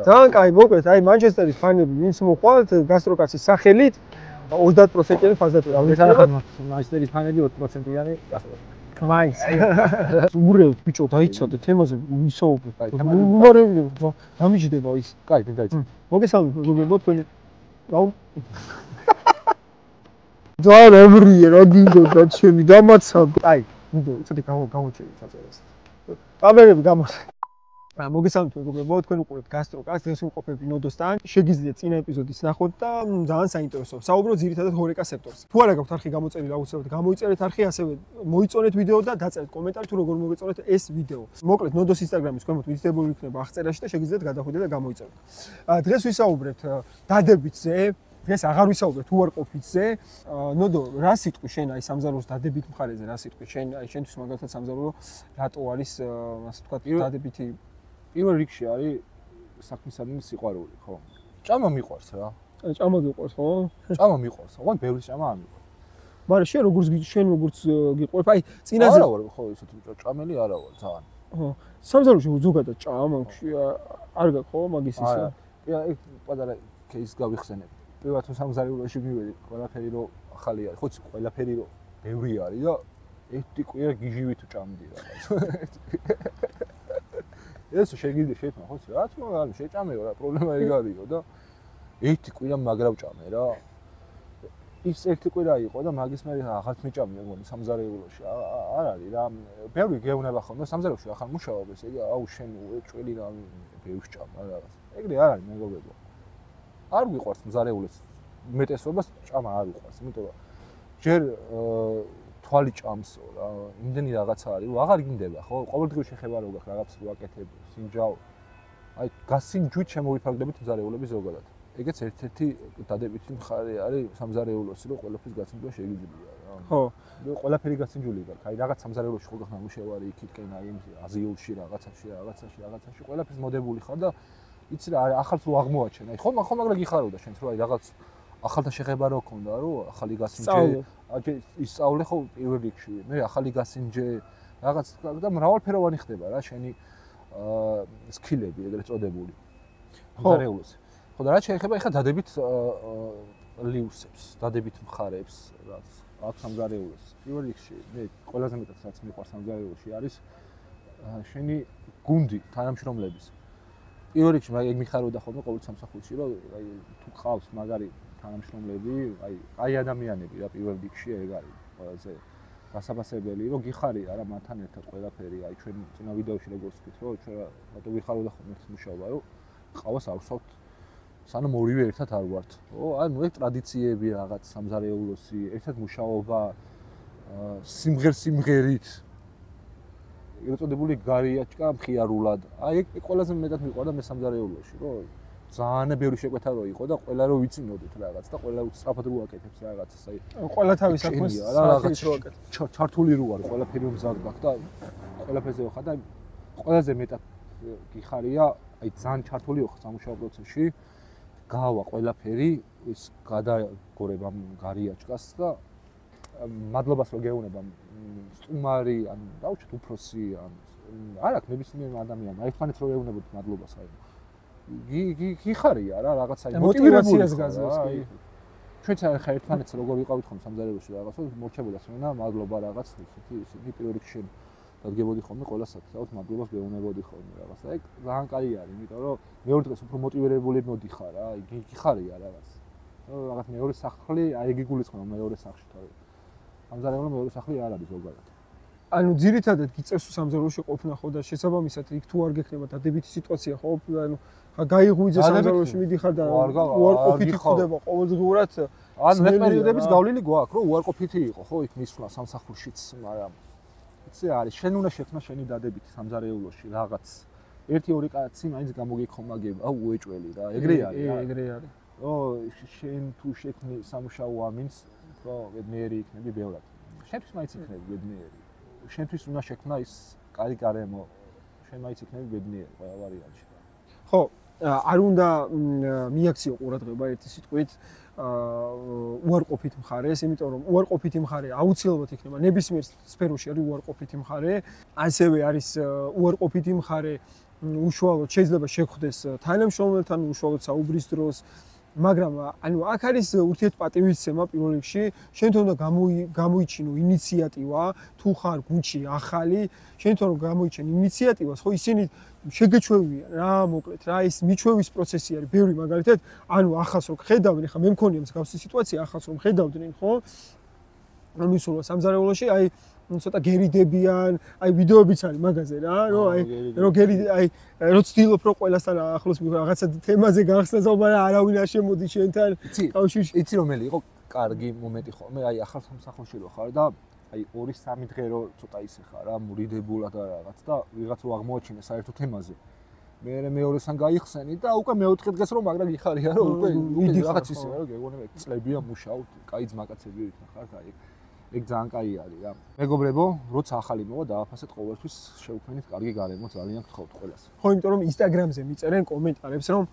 ძალიან კაი მოკლედ, აი მანჩესტერის ფანები ვინც მოყავთ გასტროკაცის სახელით 30%-იანი ფაზატი ეს არა ხარ მანჩესტერის ფანები 20%-იანი გასტროკაცი. მაინც. უბრალოდ ბიჭო დაიცადე თემაზე ვისაუბრებ. უბრალოდ დამიჯდება ის. კაი, დაიცადე. მოგესალმებით, მეგობრებო, თქვენ აუ ძალიან ამრია რა გინდოდა ჩემი დამაცავ. აი, ნუ ცოტა გამოჩერე საწერას. კამერები გამოს. მოგესალმებით მეგობრებო, თქვენ უყურებთ გასტროკას, დღეს ვიმყოფები ნოდოსთან. შეგიძლიათ წინა ეპიზოდის ნახოთ და ძალიან საინტერესოა. საუბრობთ ძირითადად ჰორეკა სექტორზე. თუ არა გაქვთ არხი გამოწერილი, აუცილებლად გამოიწერეთ არხი, ასევე მოიწონეთ ვიდეო და დაწერეთ კომენტარი თუ როგორ მოგეწონეთ ეს ვიდეო. მოკლედ ნოდოს ინსტაგრამის ქვემოთ მითითებული იქნება აღწერაში და შეგიძლიათ გადახვიდეთ და გამოიწერეთ. დღეს ვისაუბრებთ დადებითზე. დღეს აღარ ვისაუბრებთ უარყოფითზე. ნოდო, რა სიტყვი შენ აი სამზარეულოს დადებით მხარეზე, რა სიტყვი შენ აი შენთვის მაგალითად სამზარეულო რატო არის ასე ვთქვათ დადებითი პირველ რიგში არის საქმისადმი სიყვარული, ხო? ჭამა მიყვარს რა. ჭამა გიყვარს, ხო? ჭამა მიყვარს, ხო? ბევრი ჭამა არ მიყვარს. მაგრამ შენ როგორც გიყვარს, აი წინაზე არა ვარ, ხო, ისეთი ჭამელი არა ვარ ძალიან. ხო. სამზარეულოში ზოგადად ჭამა არ გაქვს, ხო, მაგის ისა? ეგ პატარა кейს გავიხსენებ. პირველად თუ სამზარეულოში მივედი, ყველაფერი რო ახალი არის, ხო, ყველაფერი რო ბევრი არის და ერთი კვირა გიჟივი თუ ჭამდი რაღაც. ეს შეგიძლია ხო რა თქმა უნდა შეჭამეო რა პრობლემა ეგ არისო და ერთი კვირა მაგრა ვჭამე რა ის ერთი კვირა იყო და მაგის მე აღარც მეჭამია მგონი სამზარეულოში არ არის რა ბევრი გეუნება ხოლმე სამზარეულოში ახალ მუშაობ ეს ეგ აუ შენ ჭველი რა ბევრი ვჭამ რა რაღაც ეგრე არ არის მეგობრებო არ გიყვარს მზარეულის უმეტესობას ჭამა არ უყვარს იმიტომ რომ ჯერ თვალი ჭამსო რა იმდენი რაღაცა არის აღარ გინდება ხო ყოველდღიურ შეხება რო გაქვს რაღაც ვაკეთებ სინჯაო აი გასინჯვით შემოვიფარგლებით მზარეულები ზოგადად ეგეც ერთ-ერთი დადებითი მხარე არის სამზარეულოსი რომ ყველაფრის გასინჯვა შეიძლება რა ხო ყველაფერი გასინჯული გაქვს აი რაღაც სამზარეულოში ხო გახნა მუშევარი იქითკენ აი აზიულში რაღაცაში ყველაფრის მოდებული ხარ და იცი რა ახალს რო აღმოაჩენ აი ხომ მაგრა გიხარავდა შენც რომ აი რაღაც ახალთან შეხება რო ქონდა რომ ახალი გასინჯე ისწავლე ხო პირველ რიგში მე ახალი გასინჯე რაღაც და მრავალფეროვანი ხდება რა შენი სკილები ეგრეთ წოდებული მზარეულოს ხო და რა შეიძლება ეხა დადებით ლიუსებს დადებით მხარებს რაც აქვს სამზარეულოს პირველ რიგში მე ყველაზე მეტად რაც მიყვარს სამზარეულოში არის შენი გუნდი თანამშრომლების პირველ რიგში ეგ მიხარობდა ხოლმე ყოველ სამსახურში რომ აი თუ ყავს მაგარი თანამშრომლები, აი ადამიანები რა პირველ რიგში ეგ არის ყველაზე გასაფასებელი, რომ გიხარია რა მათთან ერთად ყველაფერი, აი ჩვენ წინა ვიდეოში როგორც ვთქვით, რომ ჩვენ რატო გიხარობდა ხოლმე ეს მუშაობა, რომ ყავს ავსავთ სანამ ორივე ერთად არ ვართ. ო, აი ნუ ეგ ტრადიციები რაღაც სამზარეულოსი, ერთად მუშაობა სიმღერით ეწოდებული გარიაჭკა მხიარულად. აი ეგ ყველაზე მეტად მიყვარდა მე სამზარეულოში, რომ ძალიან ბევრი შეკვეთა რო იყო და ყველა რო ვიცინოდეთ რაღაც და ყველა უცრაფად რო აკეთებს რაღაცას აი ყველა თავის საქმეს რაღაც რო აკეთებს ჩართული რო არის ყველაფერი მზად გაქვს და ყველაფერზე ხარ და ყველაზე მეტად გიხარია აი ძალიან ჩართული ხარ სამუშაო პროცესში გავა ყველაფერი ის გადაგორება გარიაჭკას და მადლობას რო გეუბნება სტუმარი ან დაუჩით უფროსი ან არ აქვს ნებისმიერ ადამიანს ერთმანეთს რო ეუბნებოდით მადლობას აი გიხარია რა რაღაცა მოტივაციას გაზრდას კი ჩვენც ახლა ერთმანეთს როგორ ვიყავით ხომ სამზარეულოში რაღაცა მორჩებოდა სვენა მადლობა რაღაც ისეთი პირველ რიგში დადგებოდი ხოლმე ყველასაც თავთ მადლობას გეუბნებოდი ხოლმე რაღაცა ეგ ძალიან კაი არის იმიტომ რომ მეორე დღეს უფრო მოტივირებული მოდიხარ რა გიხარია რაღაც მეორე სახლი აი ეგ იგულისხმება მეორე სახლში თავი სამზარეულო მეორე სახლი არ არის ზოგადად ანუ ძირითადად გიწევს სამზარეულოში ყოფნა ხო და შესაბამისად იქ თუ არ გექნება დადებითი სიტუაცია ხო ანუ გაიღვიძე სამზარეულოში მიდიხარ და უარყოფითი ხდება ყოველდღურად ანუ მე პერიოდების გავლილი გვაქვს რომ უარყოფითი იყო ხო იქ მისვლა სამსახურშიც მაგრამ იცი არის შენ უნდა შექმნა შენი დადებითი სამზარეულოში რაღაც 1-2 კაცი მაინც გამოგექომაგება აუ უეჭველი რა ეგრე არის ო შენ თუ შექმნი სამუშაო ამინს ხო ბედნიერი იქნები ბევრად შენთვის მაინც იქნები ბედნიერი შენთვის უნდა შექმნა ის კარი გარემო შენ მაინც იქნები ბედნიერი ყველა ვარიანტში ხო არ უნდა მიაქციო ყურადღება ერთი სიტყვით უარყოფითი მხარეს, იმიტომ რომ უარყოფითი მხარე აუცილებლად იქნება ნებისმიერ სფეროში არის უარყოფითი მხარე, ასევე არის უარყოფითი მხარე უშუალოდ შეიძლება შეხვდეს თანამშრომელთან უშუალოდ საუბრის დროს, მაგრამ ანუ აქ არის ურთიერთპატივისცემა პირველ რიგში, შენ თუნდა გამოიჩინო ინიციატივა, თუ ხარ გუნდში ახალი, შენ თუნდა გამოიჩენ ინიციატივას, ხო ისინი შეგეჩვევიან რა, მოკლედ რა, ის მიჩვევის პროცესი არის, ბევრი მაგალითად, ანუ ახალს რო ხედავენ, ხა მე მქონია მსგავსი სიტუაცია, ახალს რომ ხედავდნენ, ხო? ანუ ისულვა სამზარეულოში, აი ცოტა გერიდებიან, აი ვიდეოებიც არის მაგაზე რა, რომ აი რო გერი აი რო ცდილობ რომ ყველასთან ახლოს რაღაცა თემაზე გახსნას, მაგრამ არავინ არ შემოდის შენთან კავშირში. იცი რომელი იყო კარგი მომენტი ხოლმე, აი ახალ სამსახურში რო ხარ და აი 2-3 დღე რო ცოტა ისე ხარ რა, მურიდებულად და რაღაც და ვიღაც რო აღმოაჩინე საერთო თემაზე. მე მეორესთან გაიხსენი და უკვე მეოთხე დღეს რომ მაგრა გიხარია რომ უკვე რაღაც ისე რა, გეგონება წლებია მუშაობ, კაი ძმაკაცები ვით ხართ აი ეგ ძალიან კაი არის რა. მეგობრებო, როცა ახალი მოვა დააფასეთ ყოველთვის შევქმნით კარგი გარემო, ძალიან გთხოვთ ყველას. ხო, იმიტომ რომ Instagram-ზე მიწერენ კომენტარებს, რომ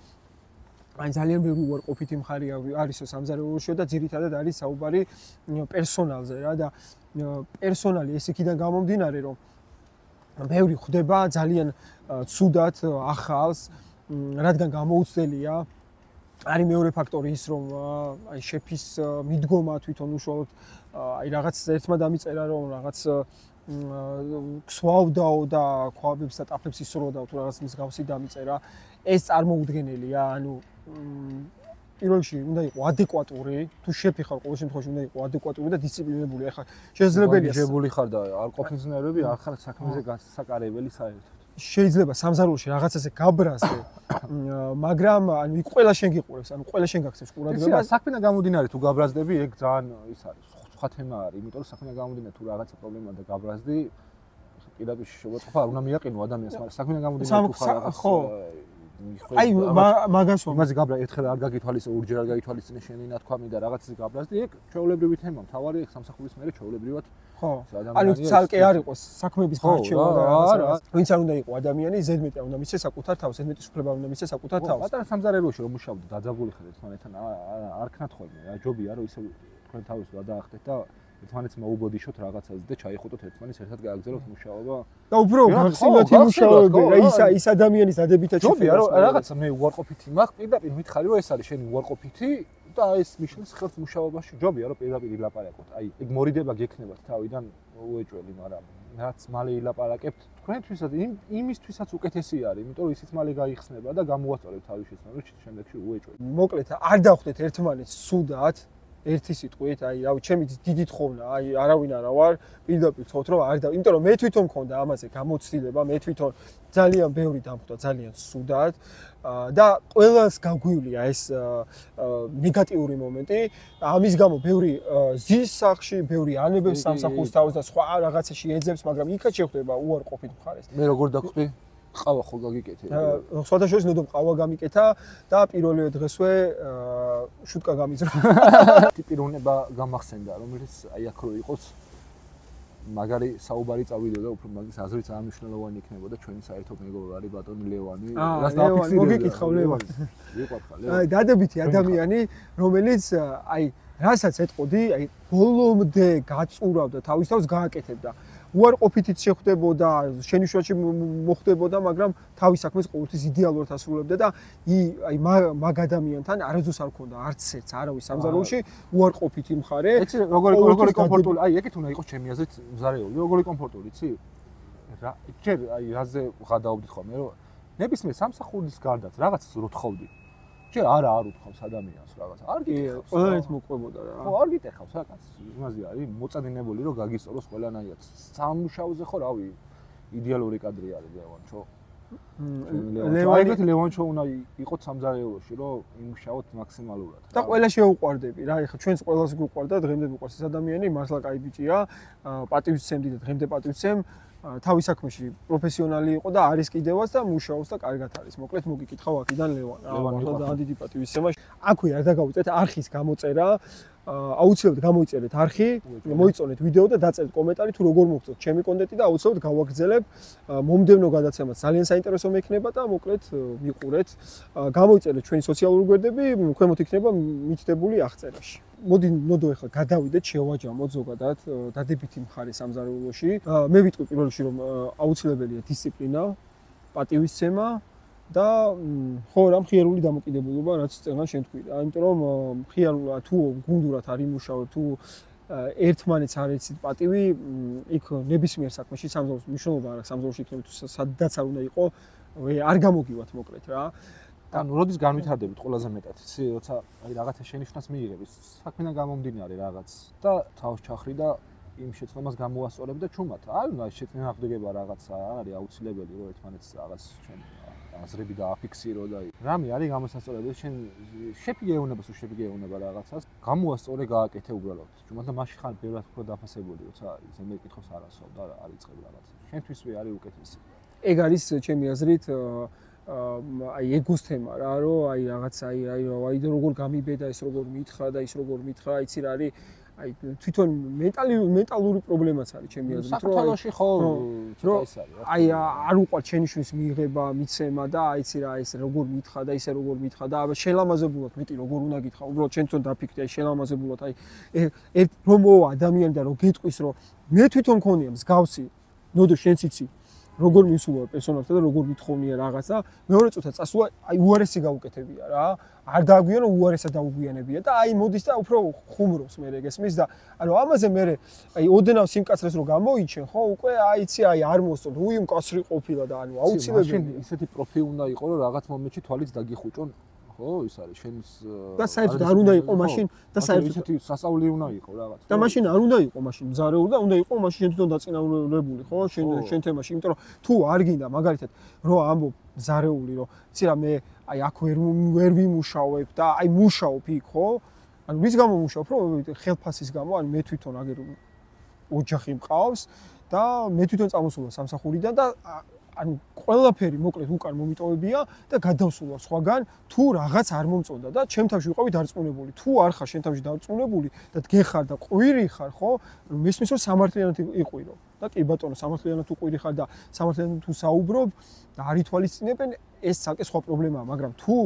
აი ძალიან ბევრი უარყოფითი მხარე არისო სამზარეულოშიო და ძირითადად არის საუბარი პერსონალზე რა და პერსონალი ეს იქიდან გამომდინარე, რომ ბევრი ხდება ძალიან ცუდად ახალს, რადგან გამოუცდელია არის მეორე ფაქტორი ის, რომ აი შეფის მიდგომა თვითონ უშუალოდ აი რაღაც ერთმა დამიწერა, რომ რაღაც ქსვავდაო და ქვაბებს და ტაფებს ისროდაო თუ რაღაც მსგავსი დამიწერა, ეს წარმოუდგენელია, ანუ პირველ რიგში უნდა იყოს ადეკვატური, თუ შეფი ხარ ყოველ შემთხვევაში უნდა იყოს ადეკვატური და დისციპლინებული. ახლა შესაძლებელია შეძლებელია ხარ და არ ყოფნის ნერვები, არ ხარ საქმეზე გასაკარებელი საერთოდ. შეიძლება სამზარეულოში რაღაცაზე გაბრაზდე, მაგრამ ანუ იქ ყველა შენ გიყურებს, ანუ ყველა შენ გაქცევს ყურადღება. საქმიდან გამომდინარე თუ გაბრაზდები, ეგ ძალიან ის არის, სხვა თემა არის, იმიტომ რომ საქმიდან გამომდინარე თუ რაღაცა პრობლემა და გაბრაზდი, პირდაპირ შევაწყობა არ უნდა მიაყენო ადამიანს, მაგრამ საქმიდან გამომდინარე თუ ხარ რაღაც აი მაგას იმაზე გაბრა ერთხელ არ გაგითვალისწინე, ორჯერ არ გაგითვალისწინე შენი ნათქვამი და რაღაცის გაბრაზდი, ეგ ჩვეულებრივი თემა, მთავარი ეგ სამსახურის მერე ჩვეულებრივად ხო. ანუ ცალკე არ იყოს საქმეების გარჩევა და რაღაცა. ვინც არ უნდა იყოს ადამიანი, ზედმეტი არ უნდა მისცეს საკუთარ თავს, ზედმეტი სუფლება უნდა მისცეს საკუთარ თავს. პატარა სამზარეულოში რომ მუშაობდი, დაძაბული ხარ ერთმანეთთან, არ ქნათ ხოლმე რა, ჯობია რომ ისე თქვენ თავის გადაახდეთ და ერთმანეთს მოუბოდიშოთ რაღაცაზე და ჩაიხუტოთ ერთმანეთს ერთად გააგზავნოთ მუშაობა. და უფრო გახსნათ იმ მუშაობები, რა ის ადამიანის დადებითად ჯობია რომ რაღაცა მე უარყოფითი მაქვს, პირდაპირ მითხარი რომ ეს არის შენი უარყოფითი და ეს მიშლის ხელს მუშაობაში ჯობია რომ პირდაპირ ილაპარაკოთ. აი, ეგ მორიდება გექნებათ თავიდან უეჭველი, მაგრამ რაც მალე ილაპარაკებთ, თქვენთვისაც იმისთვისაც უკეთესი არის, იმიტომ რომ ისიც მალე გაიხსნება და გამოუასწორებთ თავის შეცდომებს შემდეგში უეჭველი. მოკლედ, არ დავხვდეთ ერთმანეთს სუდად. ერთი სიტყვით, აი, რავი, ჩემი დიდი თხოვნა, აი, არავინ არა ვარ, პირდაპირ თხოვთ, რომ არ და, იმიტომ რომ მე თვითონ მქონდა ამაზე გამოცდილება, მე თვითონ ძალიან ბევრი დამხვდა, ძალიან სუდად და ყველას გაგვივლია ეს ნეგატიური მომენტი. ამის გამო ბევრი ზის სახში, ბევრი ანებებს სამსახურს თავს და სხვა რაღაცაში ეძებს, მაგრამ იქაც შეხვდება უარყოფით მხარეს. მე როგორ დაგვხვდი? ყავა ხო გაგიკეთე. სხვადასხვა ნოდომ ყავა გამიკეთა და პირველივე დღესვე შუტკა გამიზრა. ტიპირონება გამახსენდა, რომელიც აი აქ რო იყოს მაგარი საუბარი წავიდოდა, უფრო მაგის აზრით ძალიან მნიშვნელოვანი იქნებოდა ჩვენი საერთო მეგობარი ბატონი ლევანი. რას დააფიქსირე? მოგიკითხავ ლევანი. ვიყვარხარ ლევანი. დადებითი ადამიანი, რომელიც აი რასაც ეტყოდი, აი ბოლომდე გაწურავდა თავის თავს გააკეთებდა. უარყოფითიც შეხვდებოდა, შენიშვნაში მოხდებოდა, მაგრამ თავის საქმეს ყოველთვის იდეალურად ასრულებდა და აი მაგ ადამიანთან არასდროს არ ქონდა არც ერთს არავის სამზარეულოში უარყოფითი მხარე. იცი როგორი კომფორტული, აი ეგეთ უნდა იყოს ჩემი აზრით მზარეული. როგორი კომფორტული, იცი? რა, ჯერ აი რაზე ვღადაობდით ხოლმე, რომ ნებისმიერ სამსახურის გარდაც რაღაცას რო თხოვდი. ჯერ არ უთხოვს ადამიანს რაღაც. არ გიტეხავს. ყველანაირად მოყვებოდა რა. ხო, არ გიტეხავს რაღაც. იმაზე არის მოწადინებული რომ გაგისწოროს ყველანაირად. სამუშაოზე ხო რავი, იდეალური კადრი არის ლევანჩო. ლევანჩო უნდა იყოს სამზარეულოში, რომ იმუშაოთ მაქსიმალურად. და ყველა შეუყვარდები რა, ეხლა ჩვენს ყველას გვიყვარდა, დღემდე მიყვარს ეს ადამიანი, მართლა კაი ბიჭია, პატივისცემდი და დღემდე პატივისცემ. თავის საქმეში პროფესიონალი იყო და არის კიდევაც და მუშაობს და კარგად არის. მოკლედ მოგიკითხავ აქედან ლევან. მართლა ძალიან დიდი პატივისცემა. აქვე არ დაგავიწეთ არხის გამოწერა. აუცილებლად გამოიწერეთ არხი, მოიწონეთ ვიდეო და დაწერეთ კომენტარი თუ როგორ მოგწონთ ჩემი კონტენტი და აუცილებლად გავაგრძელებ. მომდევნო გადაცემაც ძალიან საინტერესო მექნება და მოკლედ მიყურეთ. გამოიწერეთ ჩვენი სოციალური გვერდები, ქვემოთ იქნება მითითებული აღწერაში. მოდი ნოდო ახლა გადავიდეთ, შევაჯამოთ ზოგადად დადებითი მხარე სამზარეულოში. მე ვიტყვი პირველ რიგში რომ აუცილებელია დისციპლინა, პატივისცემა და ხო რა მხიარული დამოკიდებულება რაც წეგან შენ თქვი. იმიტომ რომ მხიარულად თუ გუნდურად არ იმუშავებ, თუ ერთმანეთს არ ეცით პატივი, იქ ნებისმიერ საქმეში სამზაურის მნიშვნელობა არ აქვს. სამზაურში იქნებით თუ სადაც არ უნდა იყო, არ გამოგივათ მოკლედ რა. ანუ როდის განვითარდებით ყველაზე მეტად? იცი, როცა აი რაღაცა შენიშვნას მიიღები, საქმიდან გამომდინარე რაღაც და თავს ჩახრი და იმ შეცდომას გამოასწორებ და ჩუმად. არ უნდა შეცდომა აღდგება რაღაცა, არ არის აუცილებელი რომ ერთმანეთს რაღაც ჩვენ აზრები დააფიქსირო და რამე არის გამოსასწორებელი, შენ შეფიგეუნება თუ შეფიგეუნება რაღაცას, გამოასწორე, გააკეთე უბრალოდ. ჩუმად და მაშინ ხარ ბევრად უფრო დაფასებული, როცა ზემე კითხავს არასწორ და არ იწებ რაღაცა. შენთვისვე არის უკეთესი. ეგ არის ჩემი აზრით აი ეგოს თემა რა, რომ აი რაღაც აი როგორ გამიბედა ეს როგორ მითხრა და ის როგორ მითხრა, იცი რა არის აი თვითონ მენტალური პრობლემაც არის ჩემი აზრით, რომ საქართველოში ხო ის არის. აი არ უყვართ შენიშვნის მიღება, მიცემა და აიცი რა ეს როგორ მითხრა და ისე როგორ მითხრა და აბა შელამაზებულად მეტი როგორ უნდა გითხრა, უბრალოდ შენ თვითონ დაფიქრე აი შელამაზებულად აი ერთ რომ მოვა ადამიანი და რომ გეტყვის რომ მე თვითონ მქონია მსგავსი, ნოდო შენც იცი როგორ მისულა პერსონაჟს და როგორ მithოვნია რაღაცა, მეორე წუთა წასულა, აი უარესი გაუკეთებია რა. არ დააგვიანო უარესად დაუგვიანებია და აი მოდის და უფრო ხუმრობს მე ეგესმის და ანუ ამაზე მე აი ოდნავ სიმკაცრეს რო გამოიჩენ, ხო, უკვე აიცი აი არ მოსწონთ, უი მკაცრი ყოფილა და ანუ აუცილებელი ისეთი პროფი უნდა იყო რომ რაღაც მომენტში თვალიც დაგიხუჭონ. ხო, ის არის შენს და საერთოდ არ უნდა იყო მაშინ და საერთოდ ისეთი სასწაული უნდა იყო რაღაც. და მაშინ არ უნდა იყო მაშინ მზარეული და უნდა იყო მაშინ შენ თვითონ დაწინაურებული, ხო, შენ თემაში, იმიტომ რომ თუ არ გინდა მაგალითად რო ამბობ მზარეული, რომ იცი რა მე აი აქ ვერ ვიმუშავებ და აი მუშაობ იქ, ხო? ანუ ვის გამო მუშაობ, რომ ხელფასის გამო, ანუ მე თვითონ აგერ ოჯახი მყავს და მე თვითონ წამოსულა სამსახურიდან და ანუ ყველაფერი მოკლედ უკან მომიტოვებია და გადავსულა სხვაგან თუ რაღაც არ მომწონდა და ჩემ თავში ვიყავი დარწმუნებული. თუ არ ხარ შენ თავში დარწმუნებული და დგეხარ და ყვირი ხარ, ხო? მესმის რომ სამართლიანად იყვირო. და კი ბატონო, სამართლიანად თუ ყვირი ხარ და სამართლიანად თუ საუბრობ და არ ითვალისწინებენ, ეს საკე სხვა პრობლემაა, მაგრამ თუ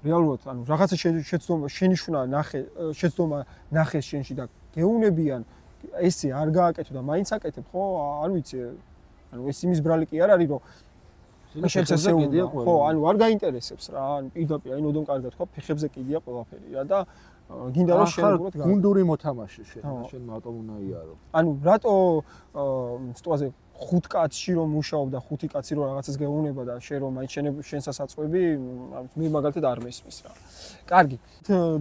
რეალურად ანუ რაღაცა შეცდომა შენიშვნა შეცდომა ნახეს შენში და გეუნებიან ესე არ გააკეთო და მაინც აკეთებ, ხო? არ ვიცი. ანუ ეს იმის ბრალი კი არ არის, რომ შეხებზე კიდია ყველა. ხო, ანუ არ გაინტერესებს რა, ანუ პირდაპირ აი ნოდომ კარგად თქვა, ფეხებზე კიდია ყველაფერი რა და გინდა რომ შეგუბროთ გა. გუნდური მოთამაშე შენ მარტო უნდა იარო. ანუ რატო სტუაზე 5 კაცში რომ მუშაობ და 5 კაცი რომ რაღაცას გეუნება და შენ რომ აი შენსაც აწყვები, მე მაგალითად არ მესმის რა. კარგი.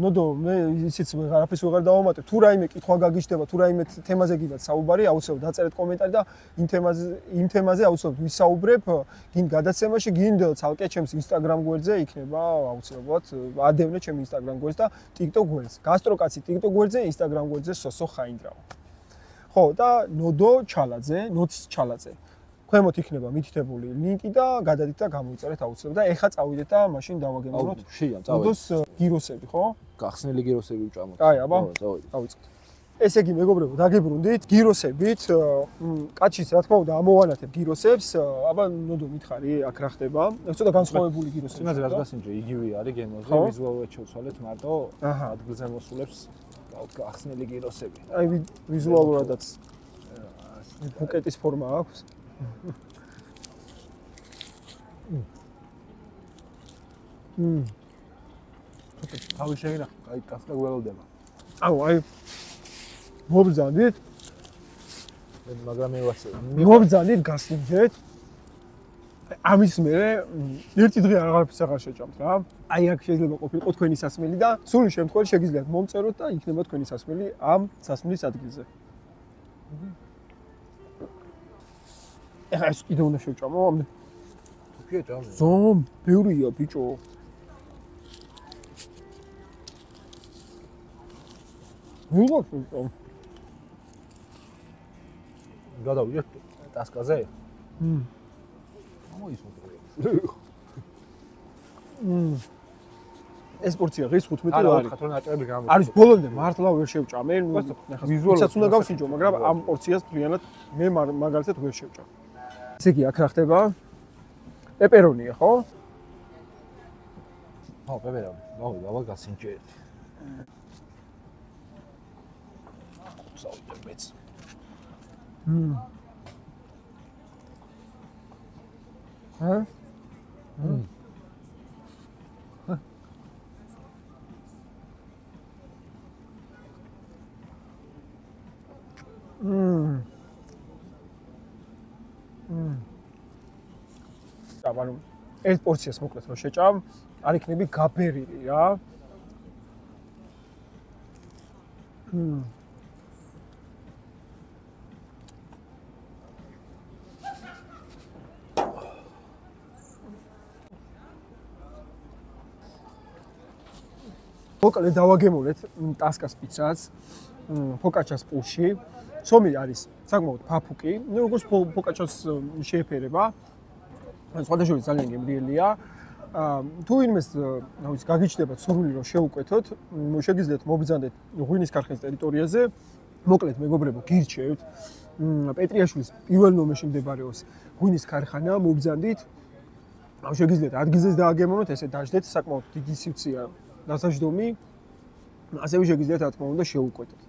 ნოდო მე ისიც ვეღარაფერს ვეღარ დავამატებ. თუ რაიმე კითხვა გაგიჩნდება, თუ რაიმე თემაზე გინდათ საუბარი, აუცილებლად დაწერეთ კომენტარი და იმ თემაზე აუცილებლად ვისაუბრებ. გინ გადაცემაში, გინ ცალკე ჩემს Instagram გვერდზე იქნება აუცილებლად ადევნე ჩემ Instagram გვერდს და TikTok გვერდს. გასტროკაცი TikTok გვერდზე, Instagram გვერდზე სოსო ხაინდრავ. ხო და ნოდო ნოც ჩალაძე. ქვემოთ იქნება მითითებული ლინკი და გადადით და გამოიწერეთ აუცილებლად და ეხა წავიდეთ და მაშინ დავაგემოვნოთ. ნოდოს გიროსები, ხო? გახსნილი გიროსები ვჭამოთ. აი, აბა. დავიწყოთ. ესე იგი, მეგობრებო, დაგებრუნდით გიროსებით. კაცშიც რა თქმა უნდა ამოვანათებ გიროსებს. აბა, ნოდო მითხარი, აქ რა ხდება? ცოტა განსხვავებული გიროსები. იმაზე რაც გასინჯე, იგივე არის გემოზე, ვიზუალურად შევცვალეთ მარტო ადგილზე მოსულებს გახსნილი გიროსები. აი, ვიზუალურადაც ბუკეტის ფორმა აქვს. თავი შეიძლება, აი, კაცკა გველოდება. აუ, აი მობრძანდით, მაგრამ მე ვასწავლე. მობრძანდით, გასინჯეთ. ამის მერე ერთი დღე აღარაფერს აღარ შეჭამთ რა. აი აქ შეიძლება ყოფილიყო თქვენი სასმელი და სულ შემთხვევაში შეგიძლიათ მომწეროთ და იქნება თქვენი სასმელი ამ სასმლის ადგილზე. ეხლა ეს კიდე უნდა შევჭამო ამდე. თუკია ჭამე. ზომ, ბევრია ბიჭო. გადავიდეთ ტასკაზე? ეს პორცია ღირს 15 ლარი. ხათრო ნაჭრები გამო. არის ბოლომდე მართლა ვერ შევჭამე. ვიზუალურიც უნდა გავსინჯო, მაგრამ ამ პორციას ფრიანად მე მაგალითად ვერ შევჭამ. ესე იგი აქ რა ხდება? პეპერონია, ხო? ხო, პეპერონი. დავა გასინჯე. საუბრობ მეც. ჰა? ანუ ერთ პორციას მოკლედ რომ შეჭამ, არ იქნები გაბერილი რა. მოკლედ დავაგემოვნეთ ტასკას პიცაც, ფოკაჩას პულში. სომი არის საკმაოდ ფაფუკი, როგორც ფოკაჩას შეეფერება. სხვადასხვა ძალიან გემრიელია. თუ ვინმეს, რა ვიცი, გაგიჩნდებათ სურვილი რომ შეუკვეთოთ, შეგიძლიათ მობრძანდეთ ღვინის ქარხნის ტერიტორიაზე. მოკლედ მეგობრებო, გირჩევთ. პეტრიაშვილის პირველ ნომერში მდებარეობს ღვინის ქარხანა, მობრძანდით. შეგიძლიათ ადგილზეც დააგემოვნოთ, ესე დაждეთ, საკმაოდ დიდი სივრცეა დასაჯდომი. ასევე შეგიძლიათ რა თქმა უნდა შეუკვეთოთ.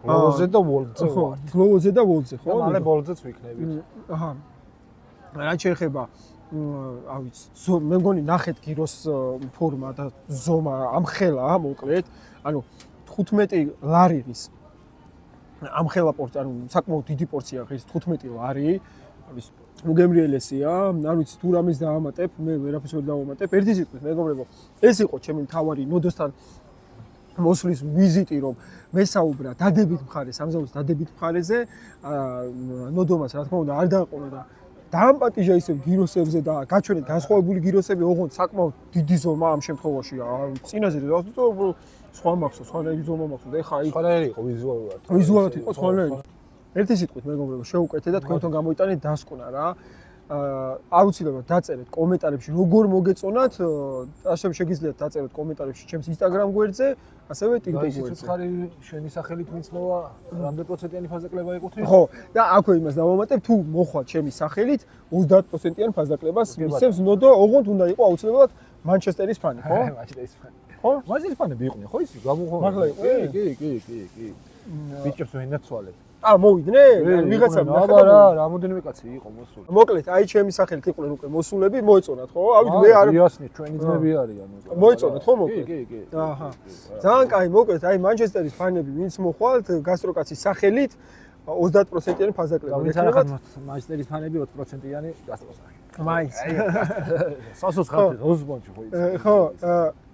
გლოვოზე და ვოლტზე. ხო, გლოვოზე და ვოლტზე, ხო? მალე ვოლტზეც ვიქნებით. აჰა. რა შეეხება რა ვიცი, მე მგონი ნახეთ გიროს ფორმა და ზომა ამხელა, მოკლედ. ანუ 15 ლარი ღირს. ამხელა პორცია, ანუ საკმაოდ დიდი პორცია ღირს 15 ლარი. არის მოგემრიელესია, არ ვიცი თუ რამეს დაამატებ, მე ვერაფერს ვერ დავამატებ. ერთი სიტყვით, მეგობრებო, ეს იყო ჩემი მთავარი ნოდოსთან მოსვლის ვიზიტი, რომ მესაუბრა დადებით მხარეს, სამზაურის დადებით მხარეზე, ნოდომას რა თქმა უნდა არ დააყონა და დაამპატიჟა ისევ გიროსებზე და გაჩვენეთ განსხვავებული გიროსები, ოღონდ საკმაოდ დიდი ზომა ამ შემთხვევაში, წინაზე სხვა მაქსო, სხვანაირი ზომა მაქსო და ეხა სხვანაირი იყო ვიზუალურად. ვიზუალურად იყო სხვანაირი. ერთი სიტყვით მეგობრებო, შევუკვეთე და თქვენთან გამოიტანეთ დასკვნა რა. აუცილებლად დაწერეთ კომენტარებში როგორ მოგეწონათ, ასევე შეგიძლიათ დაწეროთ კომენტარებში ჩემს Instagram გვერდზე, ასევე TikTok გვერდზე. ხარი შენი სახელით მიცნოვა რამდენი პროცენტიანი ფაზაკლება ეკუთვნის? ხო, და აქვე იმას დავამატებ, თუ მოხვა ჩემი სახელით 30%-იან ფაზაკლებას მისცემს ნოდო, ოღონდ უნდა იყო აუცილებლად მანჩესტერის ფანი, ხო? მანჩესტერის ფანი. ხო? მანჩესტერის ფანები იყვნენ, ხო ისი? გამოხო. მართლა იყო? კი. ბიჭებს ვენაცვალეთ. მოვიდნენ? ვიღაცა აბა რა, რამოდენიმე კაცი იყო მოსული. მოკლედ, აი ჩემი სახელით იყვნენ უკვე მოსულები, მოეწონათ, ხო? ავით მე არ იასნი, ჩვენი ძმები არიან. მოეწონათ, ხო მოკლედ? კი. აჰა. ძალიან კაი, მოკლედ, აი მანჩესტერის ფანები, ვინც მოხვალთ გასტროკაცის სახელით 30%-იანი ფაზაკლება. ვინც არ ახალ მანჩესტერის ფანები 20%-იანი გასტროკაცი. მაინც. სასოს ხართ ოსბონჩი ხო იცი. ხო,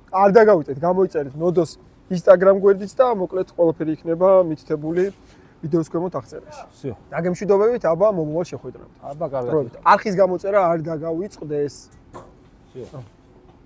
არ დაგავიტეთ, გამოიწერეთ ნოდოს Instagram გვერდიც და მოკლედ ყველაფერი იქნება მითითებული ვიდეოს ქვემოთ აღწერაში. всё. დაგემშვიდობებით, აბა მომავალ შეხვედრამდე. აბა კარგად. არხის გამოწერა არ დაგავიწყდეს. всё.